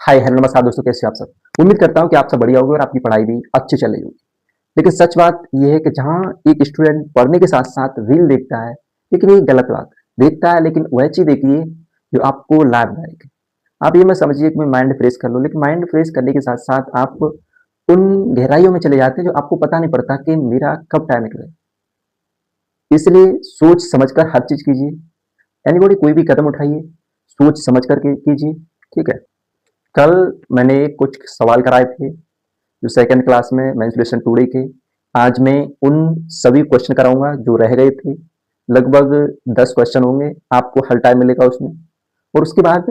Hi hello नमस्कार दोस्तों, कैसे हो आप सब। उम्मीद करता हूँ कि आप सब बढ़िया होगे और आपकी पढ़ाई भी अच्छी चल रही होगी। लेकिन सच बात ये है कि जहाँ एक स्टूडेंट पढ़ने के साथ साथ रील देखता है, लेकिन ये गलत बात है। देखता है लेकिन वह चीज़ देखिए जो आपको लाभदायक है। आप ये मत समझिए कि मैं माइंड फ्रेश कर लूँ, लेकिन माइंड फ्रेश करने के साथ साथ आप उन गहराइयों में चले जाते हैं जो आपको पता नहीं पड़ता कि मेरा कब टाइम निकले। इसलिए सोच समझ कर हर चीज़ कीजिए। एनीबॉडी कोई भी कदम उठाइए, सोच समझ कर के कीजिए। ठीक है। कल मैंने कुछ सवाल कराए थे जो सेकंड क्लास में मेंस्ट्रुएशन टुडे के। आज मैं उन सभी क्वेश्चन कराऊंगा जो रह गए थे। लगभग 10 क्वेश्चन होंगे, आपको हर टाइम मिलेगा उसमें। और उसके बाद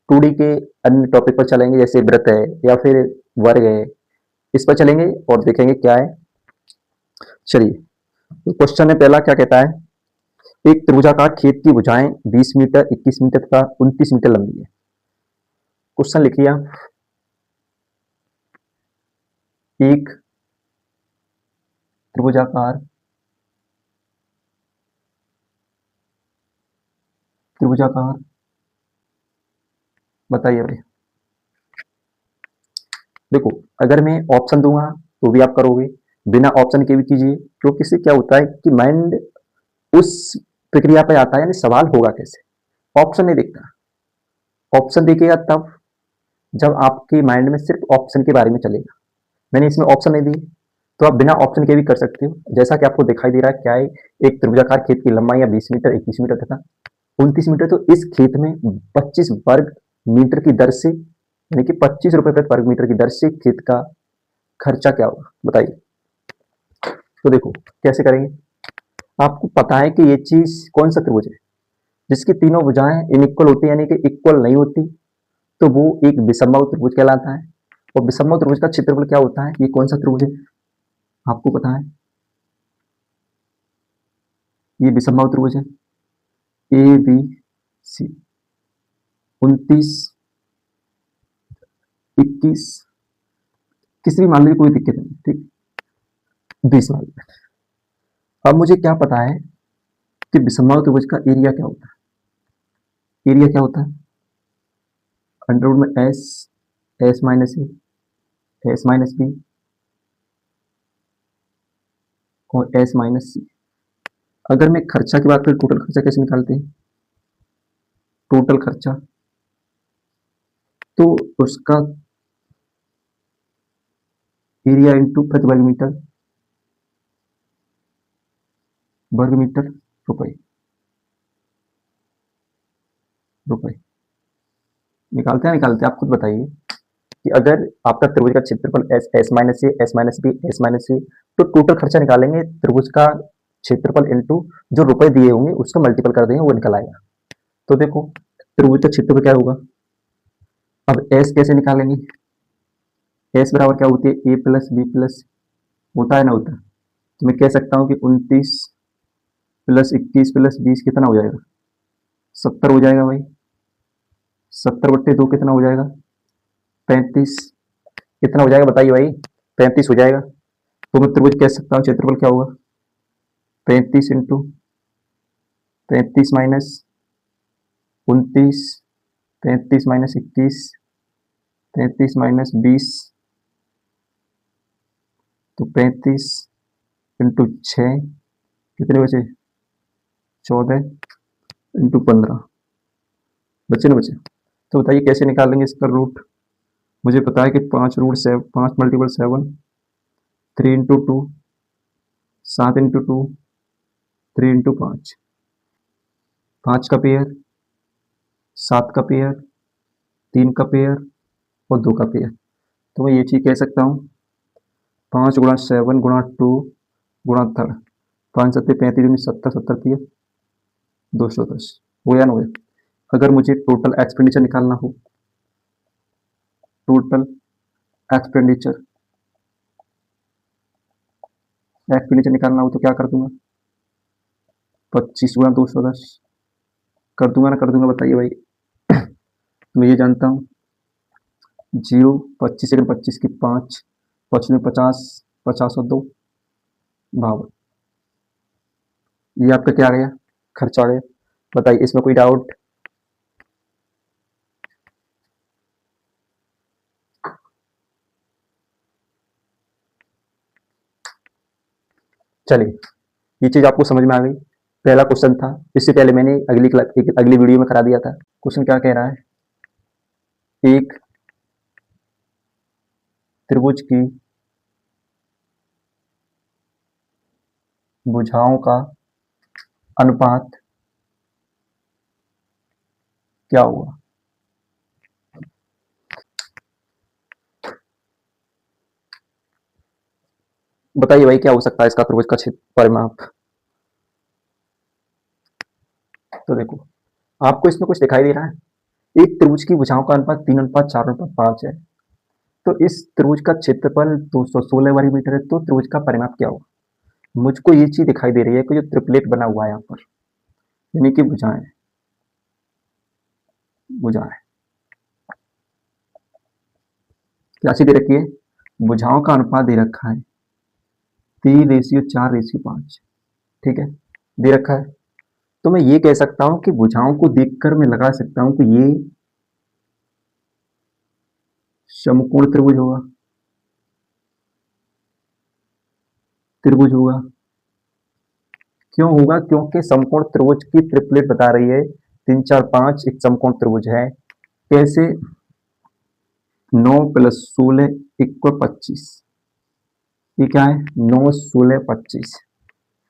टुडे के अन्य टॉपिक पर चलेंगे, जैसे व्रत है या फिर वर्ग है, इस पर चलेंगे और देखेंगे क्या है। चलिए, तो क्वेश्चन में पहला क्या कहता है। एक त्रिभुजाकार खेत की भुजाएं 20 मीटर, 21 मीटर तथा 29 मीटर लंबी है। क्वेश्चन लिखिए आप। एक त्रिभुजाकार त्रिभुजाकार बताइए भाई। देखो, अगर मैं ऑप्शन दूंगा तो भी आप करोगे, बिना ऑप्शन के भी कीजिए, क्योंकि इससे क्या होता है कि माइंड उस प्रक्रिया पे आता है, यानी सवाल होगा कैसे। ऑप्शन नहीं देखता। ऑप्शन देखेगा तब जब आपके माइंड में सिर्फ ऑप्शन के बारे में चलेगा। मैंने इसमें ऑप्शन नहीं दी, तो आप बिना ऑप्शन के भी कर सकते हो। जैसा कि आपको दिखाई दे रहा है क्या है। एक त्रिभुजाकार खेत की लंबाई या 20 मीटर, 21 मीटर तथा 29 मीटर। तो इस खेत में 25 वर्ग मीटर की दर से, यानी कि 25 रुपए प्रति वर्ग मीटर की दर से खेत का खर्चा क्या होगा बताइए। तो देखो कैसे करेंगे। आपको पता है कि ये चीज कौन सा त्रिभुज है जिसकी तीनों भुजाएं इनइक्वल होती है, यानी कि इक्वल नहीं होती। तो वो एक विषमबाहु त्रिभुज कहलाता है। और विषमबाहु त्रिभुज का क्षेत्रफल क्या होता है, ये कौन सा त्रिभुज है आपको पता है। ये विषमबाहु त्रिभुज है ABC। 29, 21, किसी भी मान लीजिए, कोई दिक्कत नहीं। ठीक, 20 मान लीजिए। अब मुझे क्या पता है कि विषमबाहु त्रिभुज का एरिया क्या होता है। एरिया क्या होता है, अंडर रूट में S, S minus A, S minus B और एस माइनस सी। अगर मैं खर्चा की बात करूं, टोटल खर्चा कैसे निकालते हैं। टोटल खर्चा तो उसका एरिया इंटू प्रति वर्ग मीटर रुपए। रुपए निकालते हैं, आप खुद बताइए कि अगर आपका त्रिभुज का क्षेत्रफल S, S minus A, S minus B, S minus C, तो टोटल खर्चा निकालेंगे त्रिभुज का क्षेत्रफल इंटू जो रुपए दिए होंगे उसका मल्टीपल कर देंगे, वो निकल आएगा। तो देखो त्रिभुज का क्षेत्रफल क्या होगा। अब एस कैसे निकालेंगे। एस बराबर क्या होती है, ए प्लस बी प्लस, होता है ना होता है। तो मैं कह सकता हूँ कि 29 प्लस 21 प्लस 20 कितना हो जाएगा, 70 हो जाएगा भाई। 70/2 कितना हो जाएगा, 35। कितना हो जाएगा बताइए भाई, 35 हो जाएगा। तो मैं त्रिभुज कह सकता हूँ क्षेत्रफल क्या होगा, 35 इंटू 35 माइनस 29, 35 माइनस 21, 35 माइनस 20, तो 35 इंटू 6 कितने बचे, 14 इंटू 15 बचे ना बचे। तो बताइए कैसे निकालेंगे इसका रूट। मुझे पता है कि 5 5 मल्टीपल 7, 3 इंटू 2, 7 इंटू 2, 3 इंटू 5, 5 का पेयर, 7 का पेयर, 3 का पेयर और 2 का पेयर। तो मैं ये चीज़ कह सकता हूँ 5 गुणा 7 गुणा 2 गुणा थर्ड, 5 7 35 70, 70 210 हो या ना हो। अगर मुझे टोटल एक्सपेंडिचर निकालना हो, टोटल एक्सपेंडिचर एक्सपेंडिचर निकालना हो तो क्या कर दूंगा, 25 गुणा 210 कर दूंगा ना कर दूंगा बताइए भाई। तो मैं ये जानता हूँ 0, 25 25 की 5, 25 50, 50 और 2 52। ये आपका क्या आ गया, खर्चा आ गया। बताइए इसमें कोई डाउट। चलिए, ये चीज आपको समझ में आ गई। पहला क्वेश्चन था, इससे पहले मैंने अगली वीडियो में करा दिया था। क्वेश्चन क्या कह रहा है, एक त्रिभुज की भुजाओं का अनुपात क्या हुआ। बताइए भाई, क्या हो सकता है इसका त्रिभुज का क्षेत्र परिमाप। तो देखो, आपको इसमें कुछ दिखाई दे रहा है, एक त्रिभुज की भुजाओं का अनुपात 3:4:5 है। तो इस त्रिभुज का क्षेत्रफल 216 वर्ग मीटर है, तो त्रिभुज का परिमाप क्या होगा। मुझको ये चीज दिखाई दे रही है कि जो ट्रिपलेट बना हुआ है यहाँ पर, यानी कि भुजाएं भुजाएं क्या सी दे रखी है, भुजाओं का अनुपात दे रखा है 3:4:5। ठीक है, दे रखा है। तो मैं ये कह सकता हूं कि भुजाओं को देखकर मैं लगा सकता हूं कि ये समकोण त्रिभुज होगा, त्रिभुज होगा। क्यों होगा, क्योंकि समकोण त्रिभुज की ट्रिपलेट बता रही है 3, 4, 5 एक समकोण त्रिभुज है। कैसे, 9 + 16 = 25। ये क्या है, 9, 16, 25।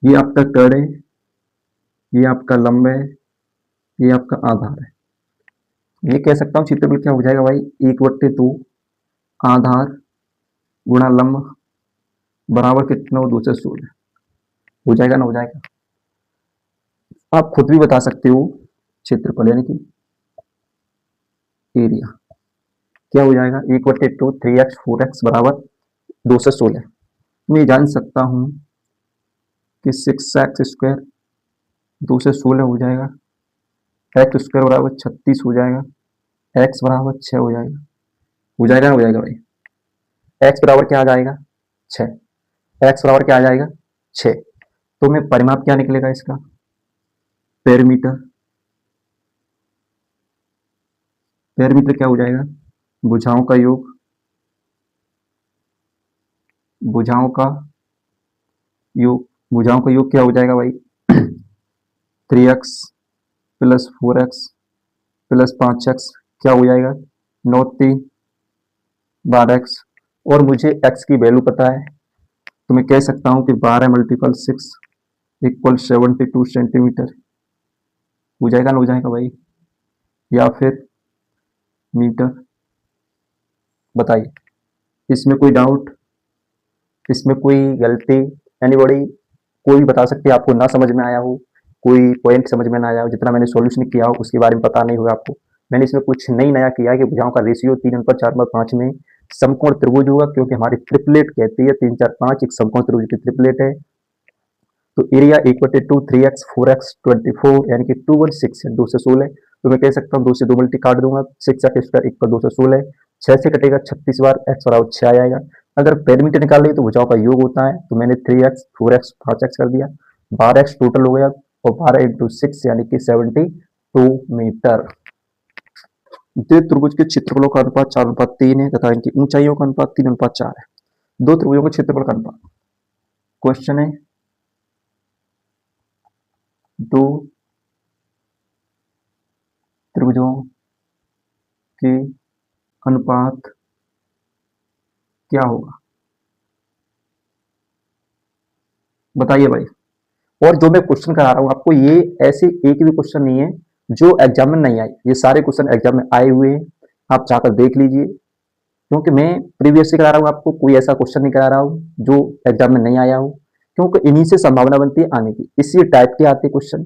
ये आपका कड़ है, ये आपका लंब है, ये आपका आधार है। ये कह सकता हूँ क्षेत्रफल क्या हो जाएगा भाई, 1/2 आधार गुणा लंब बराबर कितना, 216 हो जाएगा ना, हो जाएगा। आप खुद भी बता सकते हो क्षेत्रफल यानी कि एरिया क्या हो जाएगा, 1/2 3x 4x बराबर 216। मैं जान सकता हूं कि 6x² 216 हो जाएगा, x² बराबर 36 हो जाएगा, x बराबर 6 हो जाएगा। हो जाएगा ना, हो जाएगा भाई। x बराबर क्या आ जाएगा, 6। x बराबर क्या आ जाएगा, 6। तो मैं परिमाप क्या निकलेगा इसका, पेरीमीटर। पेरीमीटर क्या हो जाएगा, भुजाओं का योग, भुजाओं का योग। भुजाओं का योग क्या हो जाएगा भाई, 3x + 4x + 5x क्या हो जाएगा, 9 3 12x। और मुझे x की वैल्यू पता है, तो मैं कह सकता हूं कि 12 × 6 = 72 सेंटीमीटर। हो जाएगा ना, हो जाएगा भाई। या फिर मीटर। बताइए, इसमें कोई डाउट, इसमें कोई गलती, एनीबॉडी, कोई भी बता सकते हैं आपको ना समझ में आया हो, कोई पॉइंट समझ में ना आया हो, जितना मैंने सॉल्यूशन किया हो उसके बारे में पता नहीं हुआ आपको। मैंने इसमें कुछ नहीं नया किया है कि भुजाओं का रेशियो 3:4:5 में समकोण त्रिभुज होगा, क्योंकि हमारी ट्रिपलेट कहती है 3, 4, 5 एक समकोण त्रिभुज की ट्रिपलेट है। तो एरिया 1/2 3x 4x 24 यानी कि 216 है, 216। तो मैं कह सकता हूँ 2 से 2 मल्टी काट दूंगा, 6x² = 216, 6 से कटेगा 36 बार, x बराबर 6 आ जाएगा। अगर पेरीमीटर निकाल रही तो भुजाओं का योग होता है, तो मैंने 3x 4x 5x कर दिया, 12x टोटल हो गया, और 12 × 6 यानी कि 72 मीटर। दो त्रिभुज के क्षेत्रफलों का अनुपात 4:3 है तथा इनकी ऊंचाइयों का अनुपात 3:4 है। दो त्रिभुजों के क्षेत्रफल का अनुपात। क्वेश्चन है, दो त्रिभुजों के अनुपात क्या होगा, बताइए भाई। और जो मैं क्वेश्चन करा रहा हूं आपको, ये ऐसे एक भी क्वेश्चन नहीं है जो एग्जाम में नहीं आए, ये सारे क्वेश्चन एग्जाम में आए हुए हैं। आप चाहकर देख लीजिए, क्योंकि मैं प्रीवियस से करा रहा हूँ आपको, कोई ऐसा क्वेश्चन नहीं करा रहा हूँ जो एग्जाम में नहीं आया हो, क्योंकि इन्हीं से संभावना बनती है आने की। इसी टाइप के आते क्वेश्चन,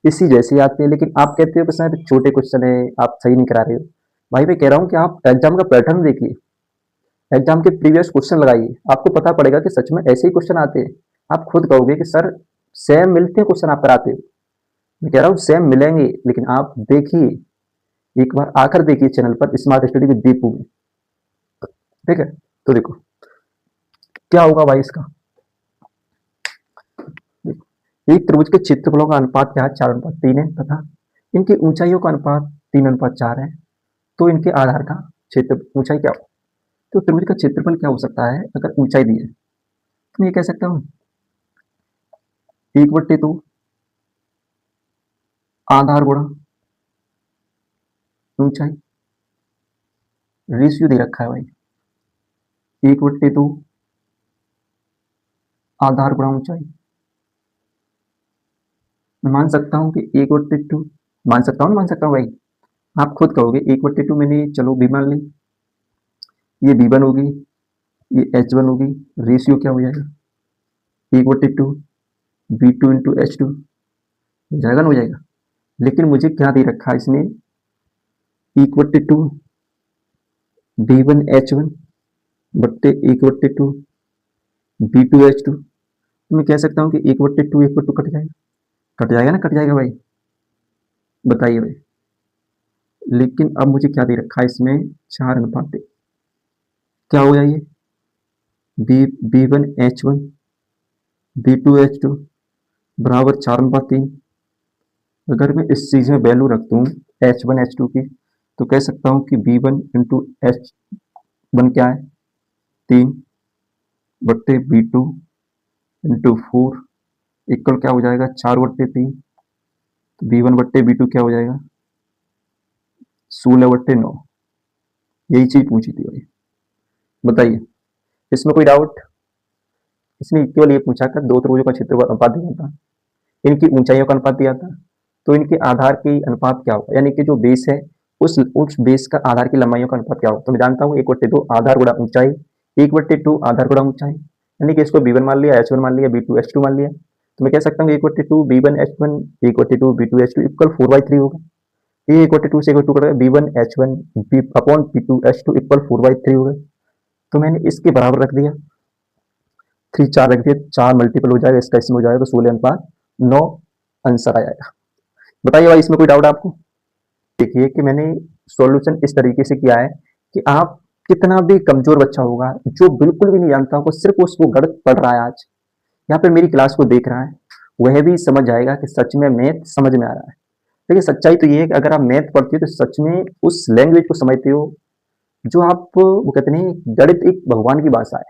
इसी जैसे आते हैं, लेकिन आप कहते हो कि सर छोटे क्वेश्चन है, आप सही नहीं करा रहे हो। भाई मैं कह रहा हूँ कि आप एग्जाम का पैटर्न देखिए, एग्जाम के प्रीवियस क्वेश्चन लगाइए, आपको पता पड़ेगा कि सच में ऐसे ही क्वेश्चन आते हैं। आप खुद कहोगे कि सर सेम मिलते हैं क्वेश्चन आप कराते हो। मैं कह रहा हूँ सेम मिलेंगे, लेकिन आप देखिए, एक बार आकर देखिए चैनल पर स्मार्ट स्टडी विद दीपू में। ठीक है, तो देखो क्या होगा भाई इसका। एक त्रिभुज के क्षेत्रफलों का अनुपात क्या है, 4:3 है तथा इनकी ऊंचाइयों का अनुपात 3:4 है। तो इनके आधार का क्षेत्र ऊंचाई क्या हो, तो त्रिभुज का क्षेत्रफल क्या हो सकता है अगर ऊंचाई दी है। तो मैं ये कह सकता हूँ 1/2 आधार गुणा ऊंचाई, रेशियो दे रखा है भाई 1/2 आधार गुणा ऊंचाई। मैं मान सकता हूँ कि 1/2 मान सकता हूँ, मान सकता हूँ भाई, आप खुद कहोगे 1/2 मैंने चलो बी मान ली, ये B1 होगी, ये H1 होगी, रेशियो क्या हो जाएगा 1/2 B2 इंटू H2 हो जाएगा ना, हो जाएगा। लेकिन मुझे क्या दे रखा है इसने 1/2 B1 H1 बट्टे 1/2 B2 H2। तो मैं कह सकता हूँ कि 1/2 1/2 कट जाएगा, कट जाएगा ना, कट जाएगा भाई, बताइए भाई। लेकिन अब मुझे क्या दे रखा है इसमें 4:1, क्या हो जाएगी B1 H1 B2 H2 बराबर 4:3। अगर मैं इस चीज में वैल्यू रख दूं H1 H2 की, तो कह सकता हूं कि B1 इंटू H1 क्या है 3 बट्टे B2 इंटू 4 इक्वल क्या हो जाएगा 4/3। तो B1 बट्टे B2 क्या हो जाएगा 16/9। यही चीज पूछी थी भाई, बताइए इसमें कोई डाउट। इसने केवल ये पूछा था दो त्रिभुजों का क्षेत्रफल अनुपात दिया था, इनकी ऊंचाइयों का अनुपात दिया था, तो इनके आधार के अनुपात क्या होगा, यानी कि जो बेस है उस बेस का आधार की लंबाइयों का अनुपात क्या होगा। तो मैं जानता हूँ 1/2 आधार गुणा ऊंचाई, 1/2 आधार गुणा ऊंचाई, यानी कि इसको B1 मान लिया, H1 मान लिया, B2 H2 मान लिया। तो मैं कह सकता हूँ 1/2 B1 H1 1/2 B2 H2 equal 4/3 होगा। ये 1/2 से 1/2 कटेगा B1 H1 upon B2 H2 equal 4/3 होगा। तो मैंने इसके बराबर रख दिया, 3 4 रख दिया, 4 मल्टीपल हो जाएगा, इसका इसमें हो जाएगा, तो 16:9 आंसर आ जाएगा। बताइए भाई इसमें कोई डाउट आपको। देखिए कि मैंने सॉल्यूशन इस तरीके से किया है कि आप कितना भी कमजोर बच्चा होगा जो बिल्कुल भी नहीं जानता होगा, सिर्फ उसको गणित पढ़ रहा है आज या फिर मेरी क्लास को देख रहा है, वह भी समझ जाएगा कि सच में मैथ समझ में आ रहा है। देखिए सच्चाई तो ये है कि अगर आप मैथ पढ़ते हो तो सच में उस लैंग्वेज को समझते हो जो आप, वो कहते नहीं गणित एक भगवान की भाषा है,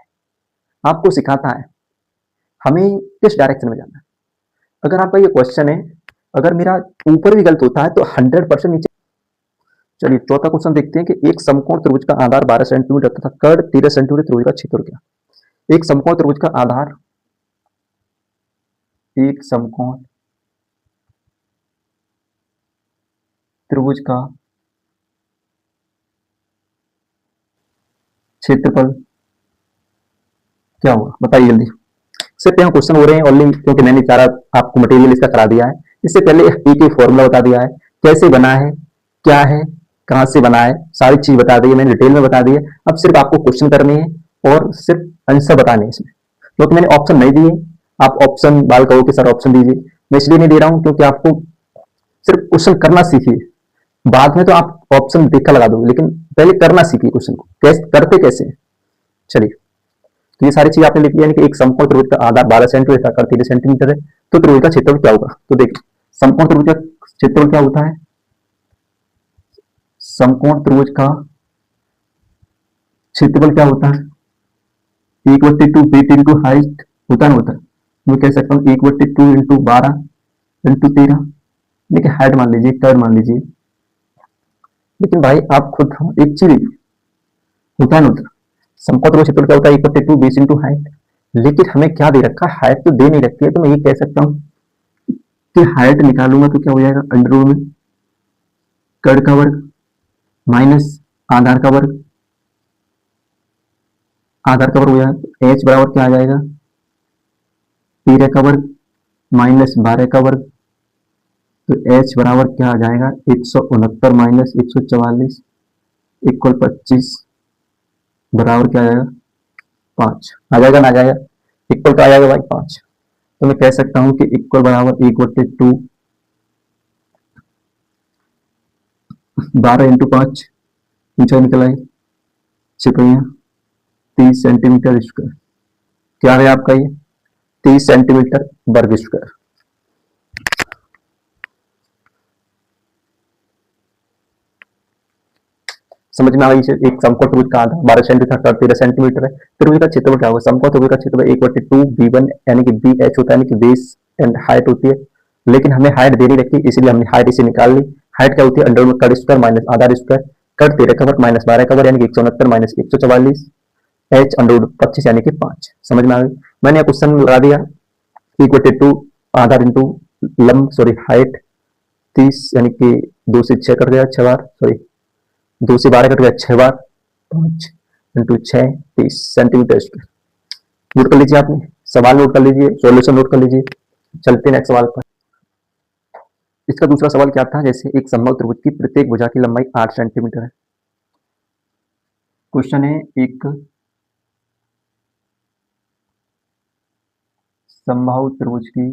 आपको सिखाता है हमें किस डायरेक्शन में जाना है। अगर आपका ये क्वेश्चन है, अगर मेरा ऊपर भी गलत होता है तो 100% नीचे। चलिए चौथा क्वेश्चन देखते हैं कि एक समकोण त्रिभुज का आधार 12 सेंटीमीटर तथा कर्ण 13 सेंटीमीटर, त्रिभुज का क्षेत्रफल क्या। एक समकोण त्रिभुज का आधार, एक समकोण त्रिभुज का क्षेत्रफल क्या होगा, बताइए जल्दी। इससे पहले क्वेश्चन हो रहे हैं ऑनली, क्योंकि मैंने सारा आपको मटेरियल इसका करा दिया है। इससे पहले एक एक फॉर्मूला बता दिया है, कैसे बना है, क्या है, कहां से बना है, सारी चीज बता दी है मैंने, डिटेल में बता दी है। अब सिर्फ आपको क्वेश्चन करने हैं और सिर्फ आंसर बताने हैं इसमें, क्योंकि मैंने ऑप्शन नहीं दिए। आप ऑप्शन बाल कहो कि सर ऑप्शन दीजिए, मैं इसलिए नहीं दे रहा हूं क्योंकि आपको सिर्फ क्वेश्चन करना सीखिए, बाद में तो आप ऑप्शन देखकर लगा दोगे, लेकिन पहले करना सीखिए क्वेश्चन को, कैसे करते कैसे। चलिए तो ये सारी चीज आपने लिखी है, यानी कि एक समकोण त्रिभुज का आधार 12 सेंटीमीटर का 13 सेंटीमीटर है, तो त्रिभुज का क्षेत्रफल क्या होगा। तो देखिए समकोण त्रिभुज का क्षेत्रफल क्या होता है, समकोण त्रिभुज का क्षेत्रफल क्या होता है 1/2 ब्रेथ इंटू हाइट होता है, होता है। मैं कह सकता हूँ 1/2 इंटू 12 इंटू 13, देखिए हाइट मान लीजिए, कर्व मान लीजिए। लेकिन भाई आप खुद एक चीज होता है ना, होता समकोण त्रिभुज क्षेत्रफल क्या होता है 1/2 बेस इंटू हाइट। लेकिन हमें क्या दे रखा है, हाइट तो दे नहीं रखी है, तो मैं ये कह सकता हूँ कि हाइट निकालूंगा तो क्या हो जाएगा अंडर रूट में कर्ण का वर्ग माइनस आधार का वर्ग, आधार का वर्ग हो जाएगा एच बराबर क्या आ जाएगा 13 का वर्ग माइनस 12 का वर्ग। तो एच बराबर क्या आ जाएगा 169 माइनस 144 इक्वल 25 बराबर क्या आ जाएगा 5 आ जाएगा ना, आ जाएगा इक्वल का आ जाएगा भाई 5। तो मैं कह सकता हूं कि इक्वल बराबर 1/2 12 इंटू 5 ऊंचाई निकल आई 30 सेंटीमीटर स्क्वायर। क्या है आपका ये 30 सेंटीमीटर वर्ग स्क्वायर। समझ में आ गई। एक समकोण त्रिभुज का आधार 12 सेंटीमीटर 13 सेंटीमीटर है, त्रिभुज का क्षेत्रफल क्या होगा, समकोण त्रिभुज का क्षेत्रफल 1/2 B1 यानी कि BH होता है, यानी कि बेस एंड हाइट होती है, लेकिन हमें हाइट देनी रखी इसलिए हमने हाइट इसे निकाल ली। हाइट क्या होती है, under root cut square minus आधा स्क्वायर, कट 13 का वर्ग माइनस 12 का वर्ग यानी कि 169 माइनस 144, एच अंडर रूट 25 यानी कि 5। समझ में आ गई। मैंने क्वेश्चन लगा दिया, इक्वल टू आधा इंटू लंब सॉरी हाइट 30 यानी कि 2 से 6 कट गया 6 बार, सॉरी 2 से 12 कट गया 6 बार, 5 इंटू 6 30 सेंटीमीटर स्क्वायर। नोट कर लीजिए, आपने सवाल नोट कर लीजिए, सॉल्यूशन नोट कर लीजिए। चलते हैं नेक्स्ट सवाल पर। इसका दूसरा सवाल क्या था, जैसे एक समबाहु त्रिभुज की प्रत्येक भुजा की लंबाई 8 सेंटीमीटर है। क्वेश्चन है, एक समबाहु त्रिभुज की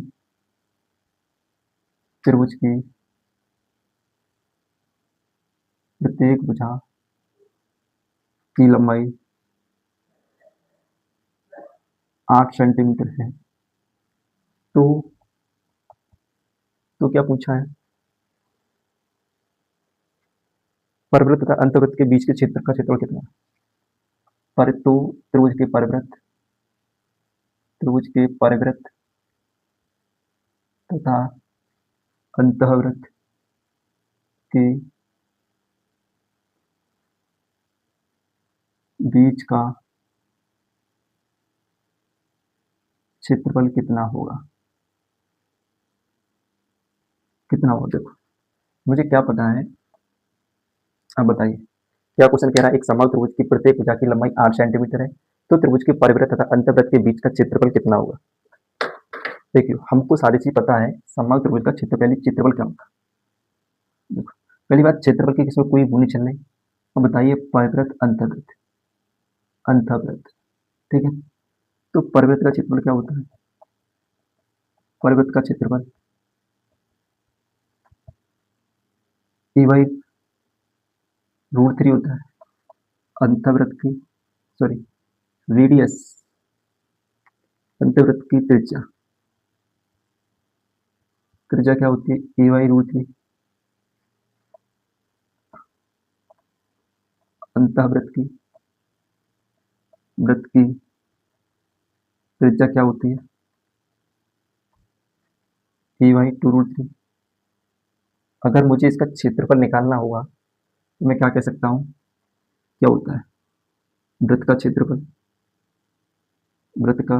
प्रत्येक भुजा की लंबाई 8 सेंटीमीटर है। तो क्या पूछा है, परिवृत्त तथा अंतवृत्त के बीच के क्षेत्र का क्षेत्रफल कितना है। पर तो त्रिभुज के परिवृत्त तथा अंतःवृत्त के बीच का क्षेत्रफल कितना होगा। देखो मुझे क्या पता है, अब बताइए क्या क्वेश्चन कह रहा है, एक समबाहु त्रिभुज की प्रत्येक भुजा की लंबाई 8 सेंटीमीटर है, तो त्रिभुज के परिवृत्त तथा अंतःवृत्त के बीच का क्षेत्रफल कितना होगा। देखिए हमको सारी चीज पता है, समबाहु त्रिभुज का क्षेत्रफल क्या होगा। देखो पहली बात, क्षेत्रफल की किसमें कोई वो नहीं चल रही। अब बताइए परिवृत्त अंतःवृत्त, ठीक है। तो परिवृत्त का क्षेत्रफल क्या होता है, परिवृत्त का क्षेत्रफल E/√3 होता है। अंतःवृत्त की सॉरी रेडियस, अंतःवृत्त की त्रिज्या क्या होती है, E/√3। अंतःवृत्त की त्रिज्या क्या होती है, E/2√3। अगर मुझे इसका क्षेत्रफल निकालना होगा तो मैं क्या कह सकता हूँ, क्या होता है वृत्त का क्षेत्रफल, वृत्त का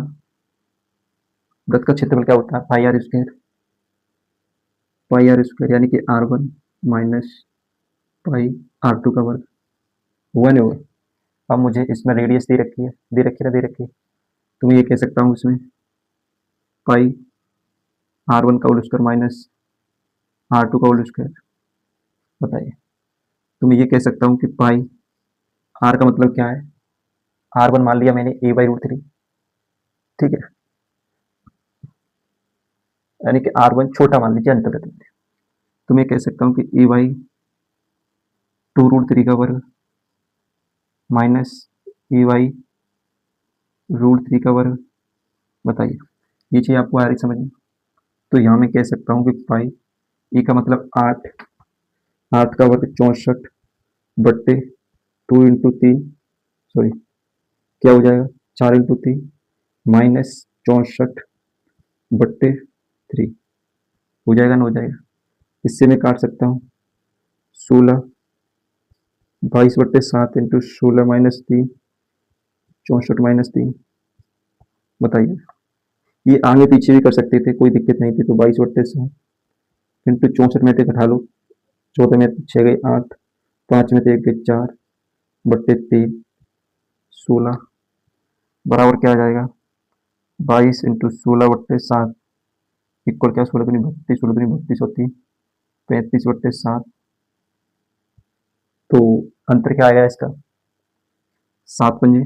क्षेत्रफल क्या होता है, पाई r स्क्वायर यानी कि r1 माइनस पाई r2 का वर्ग 1 होगा। अब मुझे इसमें रेडियस दे रखी है, तो मैं ये कह सकता हूँ इसमें पाई r1 का होल स्क्वायर माइनस r2 का होल स्क्वायर। बताइए, तो मैं ये कह सकता हूँ कि पाई r का मतलब क्या है, r1 मान लिया मैंने A/√3, ठीक है, यानी कि r1 छोटा मान लीजिए अंतर्गत में, तो मैं कह सकता हूँ कि A/2√3 का वर्ग माइनस A/√3 का वर्ग। बताइए ये चीज आपको आ रही समझ में। तो यहाँ मैं कह सकता हूँ कि पाई ई का मतलब 8 का वर्ग 64 बट्टे 2 इंटू 3 सॉरी क्या हो जाएगा 4 इंटू 3 माइनस 64 बट्टे 3 हो जाएगा ना, हो जाएगा। इससे मैं काट सकता हूँ 16 22/7 इंटू 16 माइनस 3 64 माइनस 3। बताइए ये आगे पीछे भी कर सकते थे, कोई दिक्कत नहीं थी। तो 22/7 इंटू 64 में से घटा लो, 14 में 6 गए 8, 5 में से 1 गए 4 बट्टे 3 16 बराबर क्या आ जाएगा 22 इंटू 16/7 इक्वल क्या 16 दूनी 32, 16 दूनी 32 होती 35/7। तो अंतर क्या आएगा इसका 7×5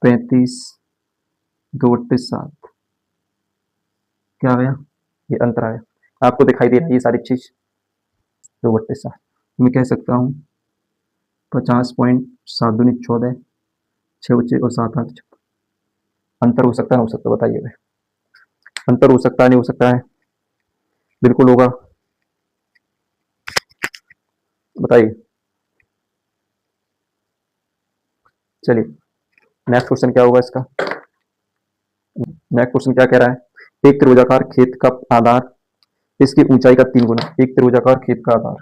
35 2/7 क्या आ गया, ये अंतर आया। आपको दिखाई दे रहा है ये सारी चीज 2/7। मैं कह सकता हूँ 50.7 दूनी 14 6 बच्चे और 7 8 अंतर हो सकता है, हो सकता है, बताइए भाई अंतर हो सकता है नहीं हो सकता है, बिल्कुल होगा, बताइए। चलिए नेक्स्ट क्वेश्चन क्या होगा इसका, नेक्स्ट क्वेश्चन क्या कह रहा है, एक त्रिभुजाकार खेत का आधार इसकी ऊंचाई का 3 गुना। एक त्रिभुजाकार खेत का आधार,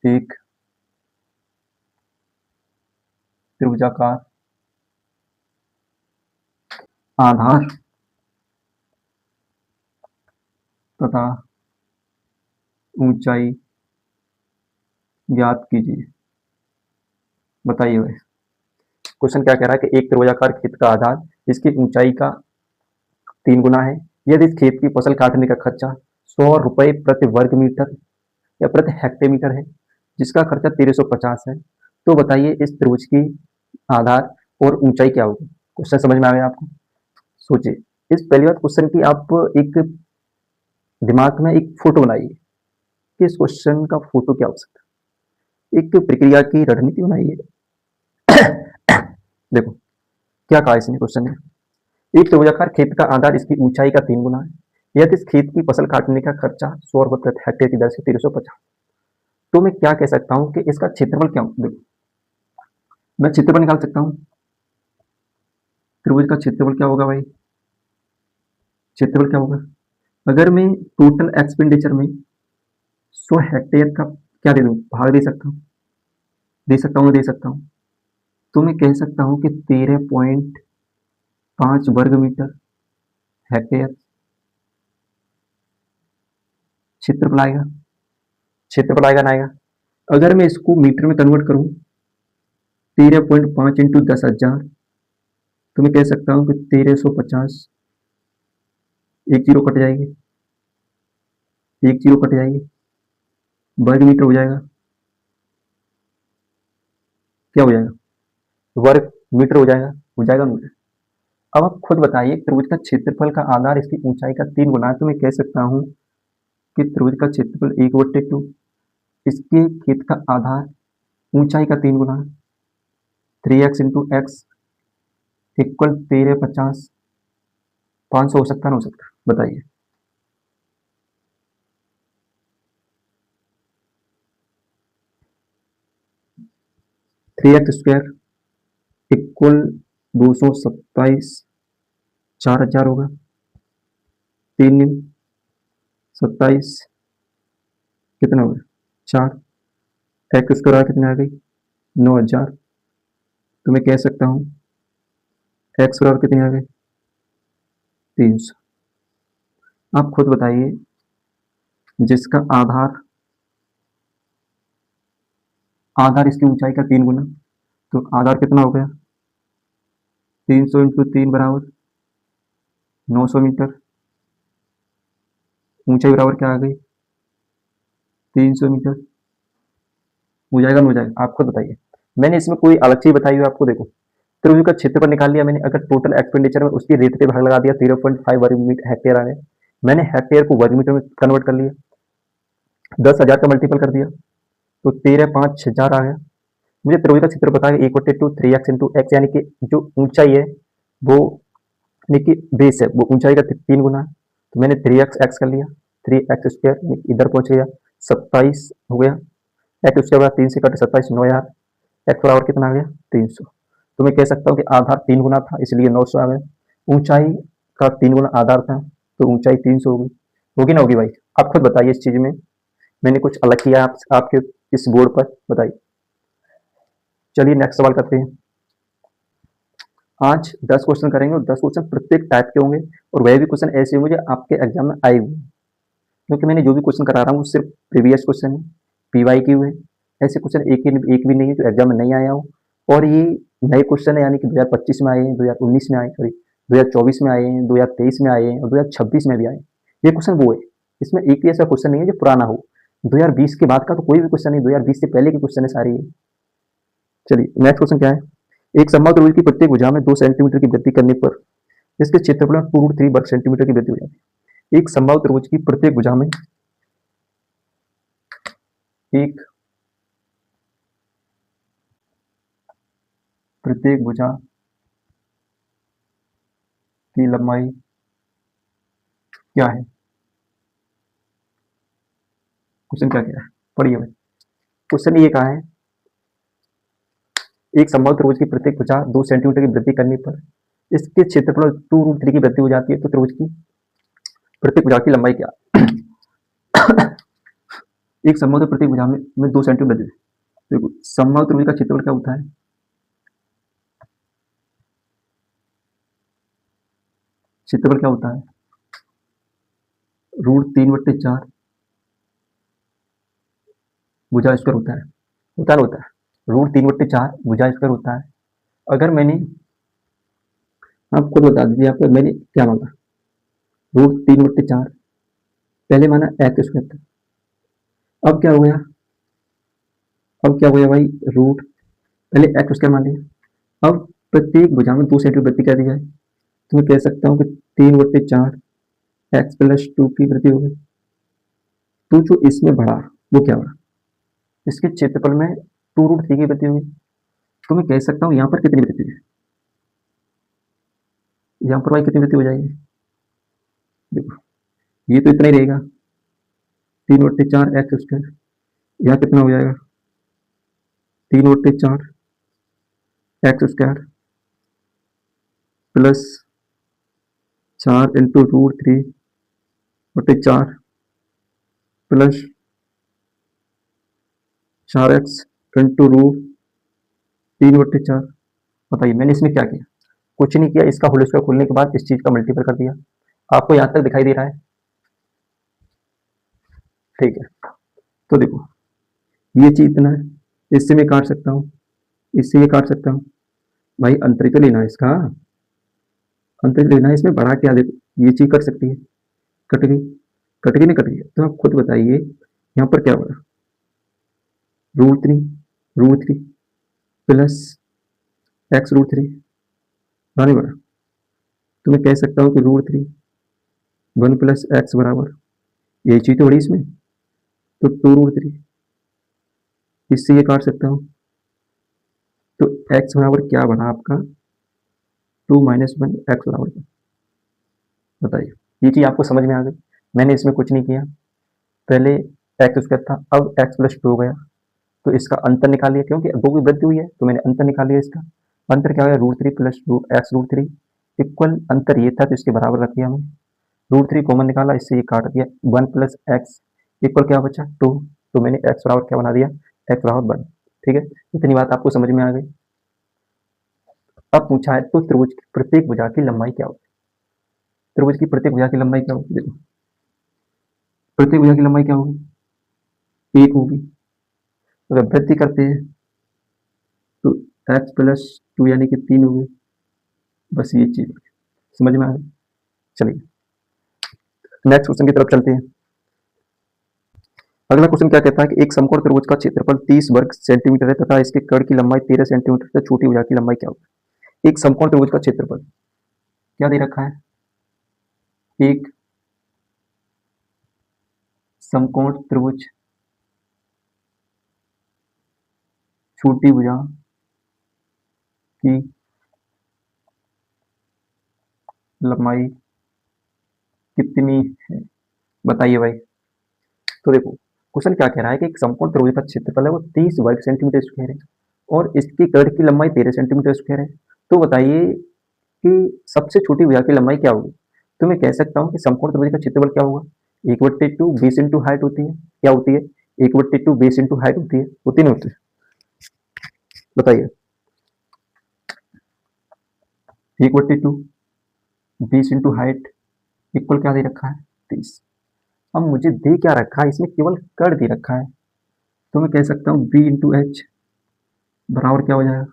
एक त्रिभुजाकार आधार तथा ऊंचाई ज्ञात कीजिए। बताइए भाई, क्वेश्चन क्या कह रहा है कि एक त्रिभुजाकार खेत का आधार इसकी ऊंचाई का 3 गुना है यदि इस खेत की फसल काटने का खर्चा 100 रुपये प्रति वर्ग मीटर या प्रति हेक्टेमीटर है, जिसका खर्चा 1350 है, तो बताइए इस त्रिभुज की आधार और ऊंचाई क्या होगी। क्वेश्चन समझ में आ गया आपको? सोचिए, इस पहली बात क्वेश्चन की आप एक दिमाग में एक फोटो बनाइए कि इस क्वेश्चन का फोटो क्या हो सकता है, एक प्रक्रिया की रणनीति बनाइए। देखो क्या कहा इसने क्वेश्चन में, एक त्रिभुजाकार खेत का आधार इसकी ऊंचाई का 3 गुना है यदि इस खेत की फसल काटने का खर्चा 100 रुपये प्रति हेक्टेयर की दर से 1350, तो मैं क्या कह सकता हूं कि इसका क्षेत्रफल क्या होगा। देखो मैं क्षेत्रफल निकाल सकता हूं, त्रिभुज का क्षेत्रफल क्या होगा भाई, क्षेत्रफल क्या होगा, अगर मैं टोटल एक्सपेंडिचर में 100 हेक्टेयर का क्या दे दूं, भाग दे सकता हूं, दे सकता हूं, दे सकता हूं, तो मैं कह सकता हूं कि 13.5 वर्ग मीटर हेक्टेयर क्षेत्रफल आएगा। क्षेत्रफल आएगा ना आएगा, अगर मैं इसको मीटर में कन्वर्ट करूं 13.5 इंटू 10,000, तो मैं कह सकता हूं कि 1350, एक जीरो कट जाएगी, एक जीरो कट जाएगी, वर्ग मीटर हो जाएगा, क्या हो जाएगा, वर्ग मीटर हो जाएगा, हो जाएगा ना। अब आप खुद बताइए, त्रिभुज का क्षेत्रफल का आधार इसकी ऊंचाई का 3 गुना है, तो मैं कह सकता हूं कि त्रिभुज का क्षेत्रफल 1/2 इसके खेत का आधार ऊंचाई का 3 गुना, 3x इंटू एक्स इक्वल 1350, 500 हो सकता है ना, हो सकता है, बताइए। थ्री एक्स स्क्वायर इक्वल 227, 4000 होगा, 3 × 27 कितना होगा, 4, एक्स स्क्वायर कितने आ गई, 9000, तो मैं कह सकता हूँ एक्स बराबर कितने आ गए, 300। आप खुद बताइए, जिसका आधार आधार इसकी ऊंचाई का 3 गुना, तो आधार कितना हो गया, 300 इंटू 3 बराबर 900 मीटर, ऊंचाई बराबर क्या आ गई, 300 मीटर, हो जाएगा, हो जाएगा, आप खुद बताइए। मैंने इसमें कोई अलग चीज बताई हुई आपको। देखो त्रिभुज का क्षेत्रफल निकाल लिया मैंने, अगर टोटल एक्सपेंडिचर में उसकी रेट पे भाग लगा दिया, 0.5 वर्ग मीटर हेक्टेयर आ गया, मैंने हेक्टेयर को वर्ग मीटर में कन्वर्ट कर लिया, 10,000 का मल्टीपल कर दिया, तो 13,500 आ गया। मुझे त्रिभुज का क्षेत्र पता है, 1/2 3x इंटू एक्स, यानी कि जो ऊंचाई है वो, यानी कि बेस है वो ऊंचाई का 3 गुना है, तो मैंने 3x कर लिया, 3x² इधर पहुंच गया, 27 हो गया, एक्स स्क्वायर बराबर 3 से कटे 27, 9,000, एक्स बराबर कितना आ गया, 300। तो मैं कह सकता हूँ कि आधार 3 गुना था, इसलिए 900 आ गया, ऊंचाई का 3 गुना आधार था, तो ऊंचाई 300 होगी ना, होगी भाई। आप खुद बताइए, इस चीज में मैंने कुछ अलग किया आपके इस बोर्ड पर, बताइए। चलिए नेक्स्ट सवाल करते हैं। आज 10 क्वेश्चन करेंगे और 10 क्वेश्चन प्रत्येक टाइप के होंगे, और वह भी क्वेश्चन ऐसे होंगे जो आपके एग्जाम में आए हुए, क्योंकि मैंने जो भी क्वेश्चन करा रहा हूँ सिर्फ प्रीवियस क्वेश्चन है, पीवाई की हुए, ऐसे क्वेश्चन एक भी नहीं है जो एग्जाम में नहीं आया हो, और ये नए क्वेश्चन है, यानी कि 2025 में आए हैं, 2019 में आए, सॉरी 2024 में आए हैं, 2023 में आए हैं, और 2026 में भी आए। ये क्वेश्चन वो है, इसमें एक भी ऐसा क्वेश्चन नहीं है जो पुराना हो, 2020 के बाद का तो कोई भी क्वेश्चन नहीं, 2020 से पहले के क्वेश्चन है सारी ये। चलिए नेक्स्ट क्वेश्चन क्या है, एक समबाहु त्रिभुज की प्रत्येक भुजा में 2 सेंटीमीटर की वृद्धि करने पर इसके क्षेत्रफल में 2√3 वर्ग सेंटीमीटर की वृद्धि हो जाती है। एक समबाहु त्रिभुज की प्रत्येक भुजा में एक प्रत्येक भुजा की लंबाई क्या है, क्वेश्चन क्या क्या है, पढ़िए भाई। क्वेश्चन ये कहा है, एक समबाहु त्रिभुज की प्रत्येक भुजा 2 सेंटीमीटर की वृद्धि करने पर इसके क्षेत्रफल 2√3 की वृद्धि हो जाती है, तो त्रिभुज की प्रत्येक भुजा की लंबाई क्या? एक समबाहु प्रत्येक भुजा में 2 सेंटीमीटर वृद्धि। देखो समबाहु त्रिभुज का क्षेत्रफल क्या होता है? क्षेत्रफल क्या होता है? √3/4 भुजा स्क्वायर होता है, होता है। √3/4 भुजा स्क्वायर होता है। अगर मैंने, आप खुद बता दीजिए, आपको मैंने क्या मांगा? √3/4 पहले माना एक्स स्क्वायर था, अब क्या हो गया? अब क्या हो गया भाई? रूट, पहले एक्स स्क्वायर मान लिया, अब प्रत्येक भुजा में 2 सेंटीमीटर वृद्धि कर दी जाए, तो मैं कह सकता हूँ कि 3/4 x+2 की वृद्धि हो गई। तो जो इसमें बढ़ा वो क्या बढ़ा? इसके क्षेत्रफल में 2√3 की वृद्धि होगी, तो मैं कह सकता हूँ यहाँ पर कितनी वृद्धि है? यहाँ पर भाई कितनी वृद्धि हो जाएगी? देखो ये तो इतना ही रहेगा, 3/4 एक्स स्क्वायर, यहाँ कितना हो जाएगा? 3/4 x square plus 4 into √3/4 plus 4x into √3/4। बताइए मैंने इसमें क्या किया? कुछ नहीं किया, इसका होल स्क्वायर खोलने के बाद इस चीज का मल्टीपल कर दिया। आपको यहाँ तक दिखाई दे रहा है? ठीक है, तो देखो ये चीज इतना है, इससे मैं काट सकता हूँ, इससे ये काट सकता हूँ। भाई अंतर ही तो लेना है इसका, अंतर लेना है, इसमें बढ़ा क्या? देखो ये चीज कट सकती है, कट गई, कट गई नहीं कट गई, तो आप खुद बताइए यहाँ पर क्या बढ़ा? √3 प्लस x√3 नहीं बढ़ा, तो मैं कह सकता हूँ कि √3 1 प्लस एक्स बराबर, यही चीज तो बड़ी इसमें, तो 2√3, इससे ये काट सकता हूँ, तो x बराबर क्या बना आपका? 2 - 1 x बराबर का। बताइए ये चीज आपको समझ में आ गई? मैंने इसमें कुछ नहीं किया, पहले एक्स स्क्वायर था, अब x+2 हो गया, तो इसका अंतर निकाल लिया, क्योंकि 2 की वृद्धि हुई है तो मैंने अंतर निकाल लिया। इसका अंतर क्या हो गया? √3 प्लस x√3 इक्वल, अंतर ये था तो इसके बराबर रख दिया मैंने, √3 कॉमन निकाला, इससे ये काट दिया, 1 प्लस एक्स इक्वल क्या बचा? 2, तो मैंने x बराबर क्या बना दिया? x बराबर 1। ठीक है, इतनी बात आपको समझ में आ गई? अब पूछा है तो त्रिभुज की प्रत्येक भुजा की लंबाई क्या होगी? त्रिभुज की प्रत्येक भुजा की लंबाई क्या होगी? देखो प्रत्येक भुजा की लंबाई क्या होगी? 1 होगी। अगर वृद्धि करते हैं तो x+2 यानी कि 3 होगी। बस ये चीज समझ में आ गई? चलिए नेक्स्ट क्वेश्चन की तरफ चलते हैं। अगला क्वेश्चन क्या कहता है कि एक समकोण त्रिभुज का क्षेत्रफल 30 वर्ग सेंटीमीटर है तथा इसके कर्ण की लंबाई 13 सेंटीमीटर से छोटी भुजा की लंबाई क्या होगी? एक समकोण त्रिभुज का क्षेत्रफल क्या दे रखा है? एक समकोण त्रिभुज छोटी भुजा की लंबाई कितनी है? बताइए भाई। तो देखो क्वेश्चन क्या कह रहा है कि एक समकोण त्रिभुज का क्षेत्रफल है वो 30 वर्ग सेंटीमीटर स्क्वायर है और इसकी कर्ण की लंबाई 13 सेंटीमीटर स्क्वायर है। तो बताइए कि सबसे छोटी भुजा की लंबाई क्या होगी? तो मैं कह सकता हूँ कि समकोण त्रिभुज का क्षेत्रफल क्या होगा? 1/2 बेस इंटू हाइट होती है, क्या होती है? 1/2 बेस इंटू हाइट होती नहीं होती? बताइए 1/2 बेस इंटू हाइट इक्वल क्या दे रखा है? 30। अब मुझे दे क्या रखा है? इसमें केवल कर दे रखा है, तो मैं कह सकता हूँ b इंटू एच बराबर क्या हो जाएगा?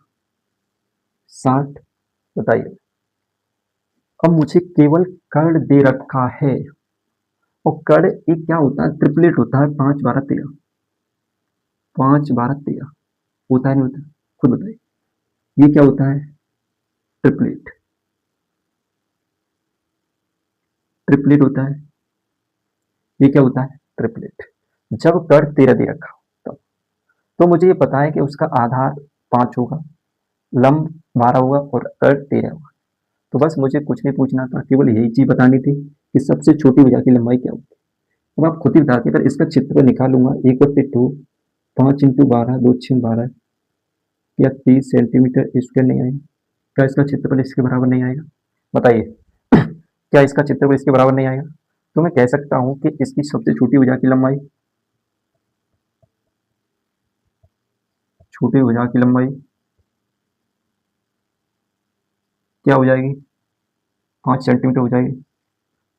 60। बताइए अब मुझे केवल कर दे रखा है, और कर एक क्या होता है? ट्रिपलेट होता है, 5 12 13, 5 12 13 होता है नहीं होता? खुद बताइए ये क्या होता है? ट्रिपलेट, ट्रिपलेट होता है, ये क्या होता है? ट्रिपलेट। जब कर 13 दे रखा हो तब, तो मुझे ये पता है कि उसका आधार 5 होगा, लंब 12 होगा और कर 13 होगा। तो बस मुझे कुछ नहीं पूछना था, केवल यही चीज बतानी थी कि सबसे छोटी भुजा की लंबाई क्या होगी। अब आप खुद ही बताते, अगर इसका क्षेत्रफल निकालूंगा 1/2 5 × 12 2 6 12 या 30 सेंटीमीटर स्क्वायर नहीं आएगा, क्या इसका क्षेत्रफल इसके बराबर नहीं आएगा? बताइए क्या इसका क्षेत्रफल इसके बराबर नहीं आएगा? तो मैं कह सकता हूं कि इसकी सबसे छोटी भुजा की लंबाई, छोटी भुजा की लंबाई क्या हो जाएगी? 5 सेंटीमीटर हो जाएगी।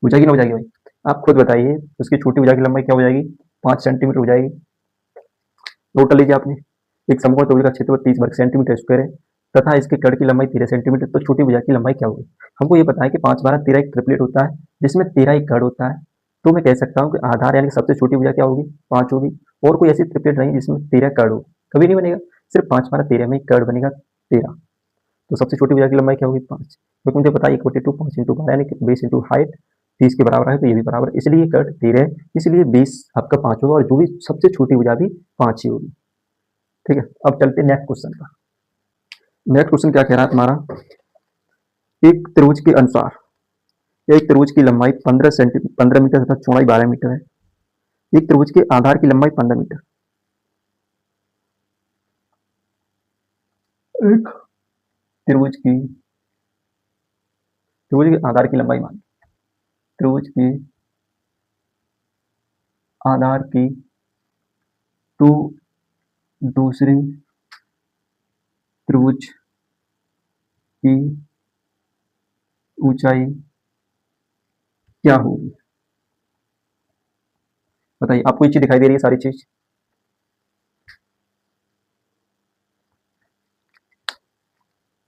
हो जाएगी ना हो जाएगी भाई? आप खुद बताइए उसकी छोटी भुजा की लंबाई क्या हो जाएगी? 5 सेंटीमीटर हो जाएगी। नोट कर लीजिए आपने। एक समकोण त्रिभुज का क्षेत्रफल 30 वर्ग सेंटीमीटर स्क्वायर है तथा इसके कड़ की लंबाई 13 सेंटीमीटर, तो छोटी भुजा की लंबाई क्या होगी? हमको ये पता है कि 5 12 13 एक ट्रिपलेट होता है जिसमें 13 एक कड़ होता है। तो मैं कह सकता हूँ कि आधार यानी कि सबसे छोटी भुजा क्या होगी? 5 होगी। और कोई ऐसी ट्रिपलेट नहीं जिसमें 13 कड़ हो, कभी नहीं बनेगा। सिर्फ 5 12 13 में कड़ बनेगा 13। तो सबसे छोटी भुजा की लंबाई क्या होगी? 5। क्योंकि मुझे पता है 1/2 5 इंटू 12 यानी कि 20 इंटू हाइट 30 के बराबर है, तो ये भी बराबर, इसलिए कड़ 13 है, इसलिए 20 आपका 5 होगा और जो भी सबसे छोटी भुजा भी 5 ही होगी। ठीक है, अब चलते हैं नेक्स्ट क्वेश्चन का। नेक्स्ट क्वेश्चन क्या कह रहा है तुम्हारा? एक त्रिभुज के अनुसार एक त्रिभुज की लंबाई 15 मीटर तथा चौड़ाई 12 मीटर है। एक त्रिभुज के आधार की लंबाई 15 मीटर। एक त्रिभुज की त्रिभुज के आधार की लंबाई मान, त्रिभुज के आधार की तो दूसरे त्रिभुज की ऊंचाई क्या होगी? बताइए, आपको ये चीज दिखाई दे रही है सारी चीज?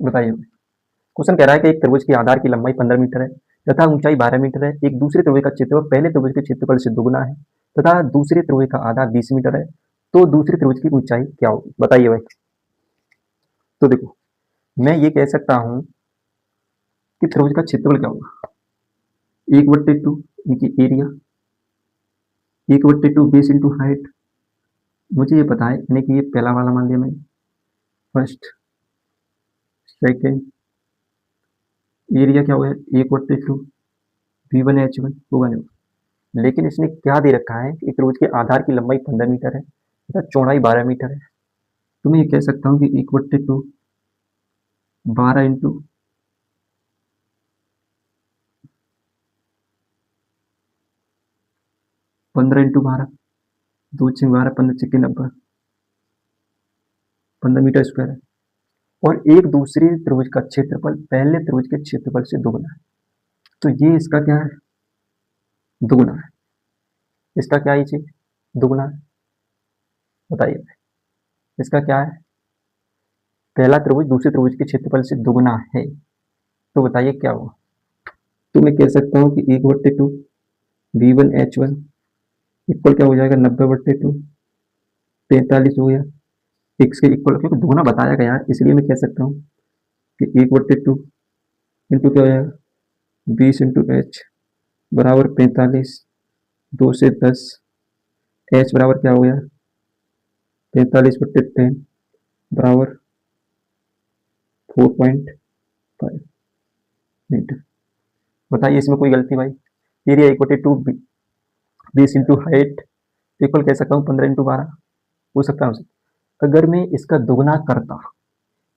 बताइए। क्वेश्चन कह रहा है कि एक त्रिभुज की आधार की लंबाई 15 मीटर है तथा ऊंचाई 12 मीटर है। एक दूसरे त्रिभुज का क्षेत्रफल पहले त्रिभुज के क्षेत्रफल से दोगुना है तथा दूसरे त्रिभुज का आधार 20 मीटर है। तो दूसरे त्रिभुज की ऊंचाई क्या होगी? बताइए भाई। तो देखो, मैं ये कह सकता हूं कि त्रिभुज का क्षेत्रफल क्या होगा? 1/2 इनकी एरिया, 1/2 बेस इंटू हाइट। मुझे ये पता है, यानी कि ये पहला वाला मान लिया मैंने, फर्स्ट, सेकेंड, एरिया क्या होगा? 1/2 V1H1 होगा नहीं। लेकिन इसने क्या दे रखा है कि एक त्रिभुज के आधार की लंबाई 15 मीटर है तथा चौड़ाई 12 मीटर है। तो मैं ये कह सकता हूँ कि 1/2 12 इंटू 15 इंटू 12, 2 6 12, 15 6 90, 15 मीटर स्क्वायर है। और एक दूसरे त्रिभुज का क्षेत्रफल पहले त्रिभुज के क्षेत्रफल से दोगुना है। तो ये इसका क्या है? दुगुना है। इसका क्या है? ये चीज दुगुना है। बताइए इसका क्या है? पहला त्रिभुज दूसरे त्रिभुज के क्षेत्रफल से दुगुना है, तो बताइए क्या हुआ? तो मैं कह सकता हूँ कि 1/2 V1H1 इक्वल क्या हो जाएगा? 90/2, 45 हो गया। एक्स के इक्वल, क्योंकि दुगुना बताया गया है इसलिए मैं कह सकता हूँ कि 1/2 इंटू क्या हो जाएगा? 20 इंटू एच बराबर 45, 2 से 10, एच बराबर क्या हो गया? 45/10 बराबर 4.5 मीटर। बताइए इसमें कोई गलती भाई? एरिया 1/2 20 इंटू हाइट इक्वल कह सकता हूँ 15 इंटू 12 हो सकता है। अगर मैं इसका दोगुना करता,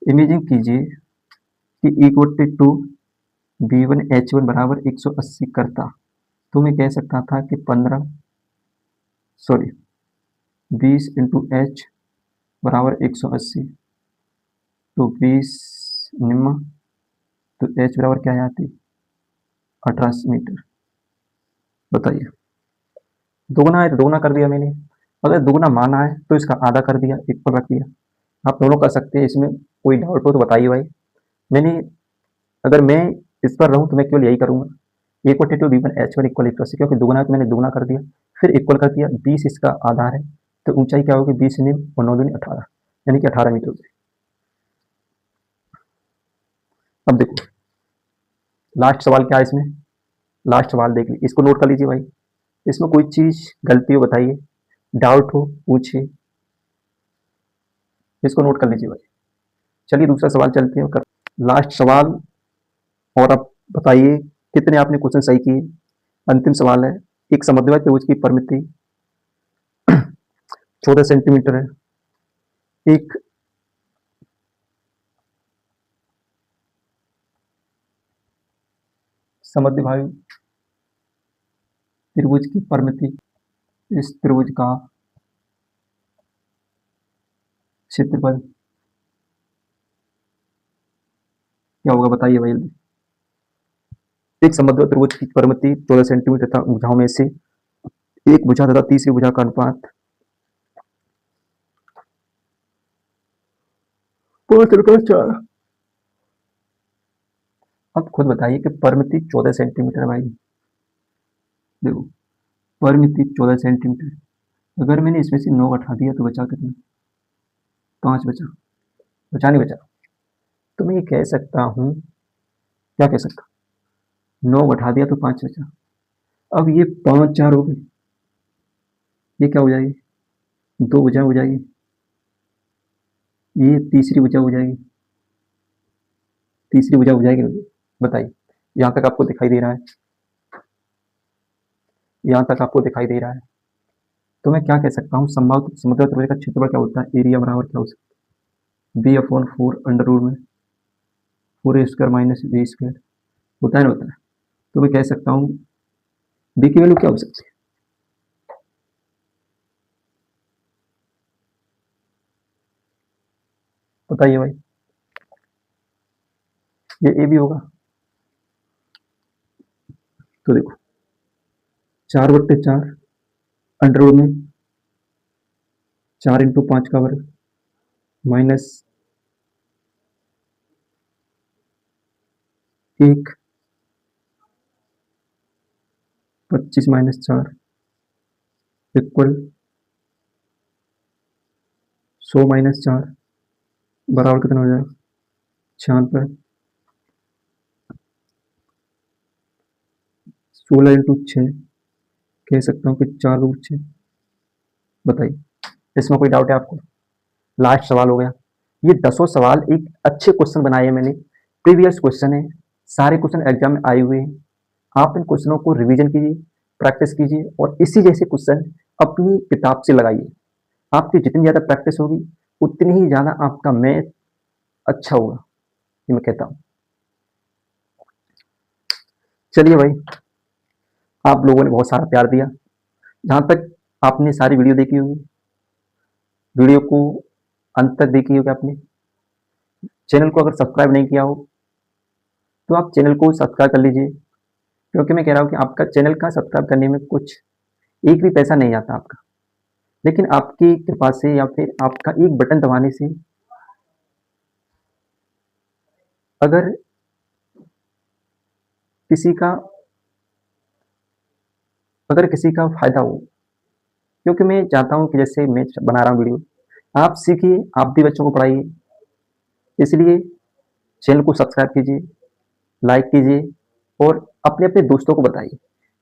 इमेजिन कीजिए कि 1/2 V1H1 बराबर 180 करता, तो मैं कह सकता था कि 20 इंटू एच बराबर 180, तो 20 निम्न, तो एच बराबर क्या आती? 18 मीटर। बताइए, दोगुना है तो दोगुना कर दिया मैंने, अगर दोगुना माना है तो इसका आधा कर दिया, इक्वल रख दिया। आप दोनों कर सकते हैं, इसमें कोई डाउट हो तो बताइए भाई। मैंने, अगर मैं इस पर रहूं तो मैं केवल यही करूंगा, 1/2 V1H1 इक्वल 180, क्योंकि दुगुना है तो मैंने दुगुना कर दिया, फिर इक्वल कर दिया। 20 इसका आधार है, तो ऊंचाई क्या होगी? 20 निम्न और 9 दूनी 18, यानी कि 18 मीटर होगी। अब देखो लास्ट सवाल क्या है इसमें, लास्ट सवाल देख लीजिए, इसको नोट कर लीजिए भाई। इसमें कोई चीज गलती हो बताइए, डाउट हो पूछिए, इसको नोट कर लीजिए भाई। चलिए दूसरा सवाल चलते हैं कर, लास्ट सवाल। और अब बताइए कितने आपने क्वेश्चन सही किए। अंतिम सवाल है, एक समद्विबाहु त्रिभुज की परिमिति 14 सेंटीमीटर है। एक समद्विबाहु त्रिभुज की परिमिति, इस त्रिभुज का क्षेत्रफल क्या होगा बताइए भाई जल्दी। एक समद्विबाहु त्रिभुज की परिमिति 14 सेंटीमीटर तथा भुजाओं में से एक भुजा तथा तीसरी भुजा का अनुपात 5:4। अब खुद बताइए कि परिमिति 14 सेंटीमीटर भाई, देखो परिमिति 14 सेंटीमीटर, अगर मैंने इसमें से 9 हटा दिया तो बचा कितना, 5 बचा, बचा नहीं बचा। तो मैं ये कह सकता हूँ, क्या कह सकता, 9 घटा दिया तो 5 बचा। अब ये 5/4 हो गई, ये क्या हो जाएगी, 2 भुजा हो जाएगी, ये तीसरी भुजा हो जाएगी, तीसरी भुजा हो जाएगी। बताइए यहाँ तक आपको दिखाई दे रहा है, यहाँ तक आपको दिखाई दे रहा है। तो मैं क्या कह सकता हूँ, समद्विबाहु त्रिभुज का क्षेत्रफल क्या होता है, एरिया बराबर क्या हो सकता है, b/4 अंडर रूट में 4a² माइनस b² होता है ना, होता है। तो मैं कह सकता हूँ b की वैल्यू क्या हो सकती है, बताइए भाई। ये a भी होगा, तो देखो 4/4 अंडर रूट में 4 × 5 का वर्ग माइनस 1 25 माइनस 4 इक्वल 100 माइनस 4 बराबर कितना हो जाएगा, 96। 16 × 6 कह सकता हूँ कि 4√6। बताइए इसमें कोई डाउट है आपको। लास्ट सवाल हो गया। ये 10 सवाल एक अच्छे क्वेश्चन बनाए हैं मैंने, प्रीवियस क्वेश्चन है, सारे क्वेश्चन एग्जाम में आए हुए हैं। आप इन क्वेश्चनों को रिवीजन कीजिए, प्रैक्टिस कीजिए और इसी जैसे क्वेश्चन अपनी किताब से लगाइए। आपकी जितनी ज़्यादा प्रैक्टिस होगी उतनी ही ज़्यादा आपका मैथ अच्छा होगा, ये मैं कहता हूँ। चलिए भाई, आप लोगों ने बहुत सारा प्यार दिया। जहाँ तक आपने सारी वीडियो देखी होगी, वीडियो को अंत तक देखी होगी आपने, चैनल को अगर सब्सक्राइब नहीं किया हो तो आप चैनल को सब्सक्राइब कर लीजिए, क्योंकि मैं कह रहा हूँ कि आपका चैनल का सब्सक्राइब करने में कुछ एक भी पैसा नहीं आता आपका, लेकिन आपकी कृपा से या फिर आपका एक बटन दबाने से अगर किसी का फायदा हो, क्योंकि मैं चाहता हूँ कि जैसे मैं बना रहा हूँ वीडियो, आप सीखिए, आप भी बच्चों को पढ़ाइए। इसलिए चैनल को सब्सक्राइब कीजिए, लाइक कीजिए और अपने अपने दोस्तों को बताइए,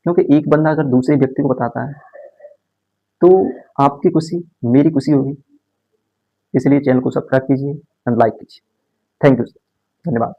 क्योंकि एक बंदा अगर दूसरे व्यक्ति को बताता है तो आपकी खुशी मेरी खुशी होगी। इसलिए चैनल को सब्सक्राइब कीजिए एंड लाइक कीजिए। थैंक यू, धन्यवाद।